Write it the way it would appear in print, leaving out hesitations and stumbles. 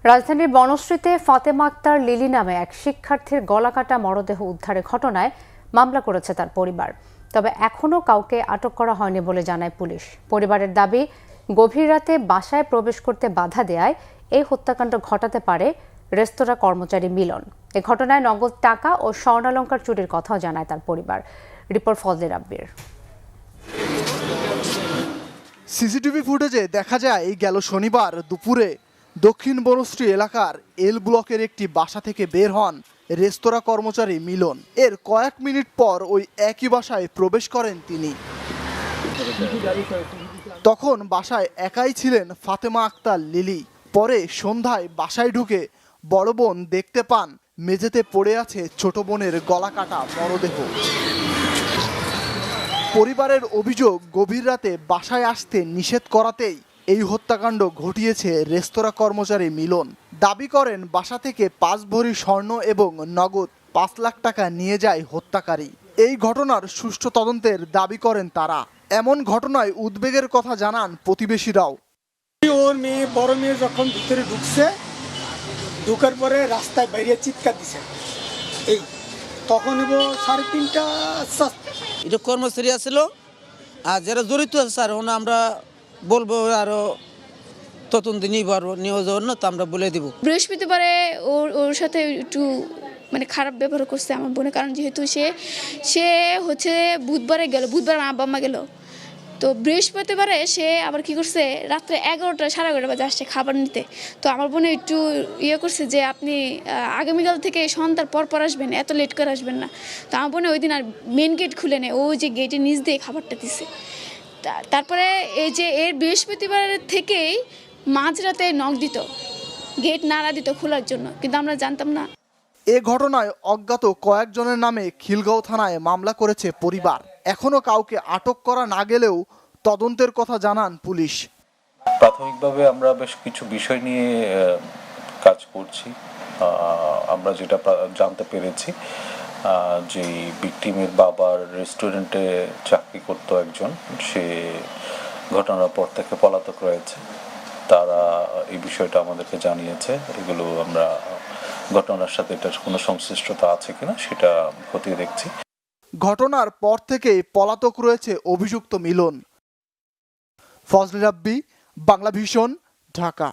রাজধানীর বনশ্রীতে ফাতেমা আক্তার লিলি নামে এক শিক্ষার্থীর গলাকাটা মরদেহ উদ্ধারের ঘটনায় মামলা করেছে তার পরিবার। তবে এখনও কাউকে আটক করা হয়নি বলে জানায় পুলিশ। পরিবারের দাবি, গভীর রাতে বাসায় প্রবেশ করতে বাধা দেয়ায় এই হত্যাকাণ্ড ঘটাতে পারে রেস্তোরাঁ কর্মচারী মিলন। এ ঘটনায় নগদ টাকা ও স্বর্ণালংকার চুরির কথাও জানায় তার পরিবার। রিপোর্ট ফজলে রাব্বির। সিসিটিভি ফুটেজে দেখা যায় গেল শনিবার দুপুরে দক্ষিণ বনশ্রী এলাকার এল ব্লকের একটি বাসা থেকে বের হন রেস্তোরাঁ কর্মচারী মিলন। এর কয়েক মিনিট পর ওই একই বাসায় প্রবেশ করেন তিনি। তখন বাসায় একাই ছিলেন ফাতেমা আক্তার লিলি। পরে সন্ধ্যায় বাসায় ঢুকে বড় বোন দেখতে পান মেঝেতে পড়ে আছে ছোট বোনের গলা কাটা মরদেহ। পরিবারের অভিযোগ, গভীর রাতে বাসায় আসতে নিষেধ করাতেই এই হত্যাকাণ্ড ঘটিয়েছে রেস্তোরাঁ কর্মচারী মিলন। দাবি করেন বাসা থেকে 5 ভরি স্বর্ণ এবং নগদ 5 লাখ টাকা নিয়ে যায় হত্যাকারী। এই ঘটনার সুষ্ঠু তদন্তের দাবি করেন তারা। এমন ঘটনায় উদ্বেগের কথা জানান প্রতিবেশীরাও। ওর মেয়ে, বড় মেয়ে যখন ভিতরে ঢুকার পরে রাস্তায় বাইরে চিৎকার দিছে, এই তখন 3:30টা। এটা কর্মচারী আসছিল, আর যারা জড়িত আছে স্যার আমরা বলবো আরো তদন্ত নিব, আরো নেওয়ার জন্য তো আমরা বলে দিব। বৃহস্পতিবারে ওর সাথে একটু খারাপ ব্যবহার করছে আমার বোনের, কারণ যেহেতু সে হচ্ছে বুধবার আমার আব্বা আম্মা গেল, তো বৃহস্পতিবারে সে আবার কি করছে, রাত্রে 11টা 11:30 বাজে আসছে খাবার নিতে। তো আমার বোনে একটু করছে যে আপনি আগামীকাল থেকে সন্ধ্যার পর আসবেন, এত লেট করে আসবেন না। তো আমার বোনে ওই দিন আর মেন গেট খুলে নেয়, ওই যে গেটের নিচ দিয়ে খাবারটা দিছে। তারপরে এই যে এর বৃহস্পতিবারের থেকেই মাঝরাতে নক দিত, গেট নাড়া দিত খোলার জন্য, কিন্তু আমরা জানতাম না। এ ঘটনায় অজ্ঞাত কয়েকজনের নামে খিলগাঁও থানায় মামলা করেছে পরিবার। এখনো কাউকে আটক করা না গেলেও তদন্তের কথা জানান পুলিশ। প্রাথমিকভাবে আমরা বেশ কিছু বিষয় নিয়ে কাজ করছি। আমরা যেটা জানতে পেরেছি যে ভিকটিমের বাবার রেস্টুরেন্টে চাকরি করতো একজন, সে ঘটনার পর থেকে পলাতক রয়েছে। তারা এই বিষয়টা আমাদেরকে জানিয়েছে। এগুলো আমরা ঘটনার সাথে এটার কোনো সংশ্লিষ্টতা আছে কিনা সেটা খতিয়ে দেখছি। ঘটনার পর থেকেই পলাতক রয়েছে অভিযুক্ত মিলন। ফজলে রাব্বি, বাংলা ভিশন, ঢাকা।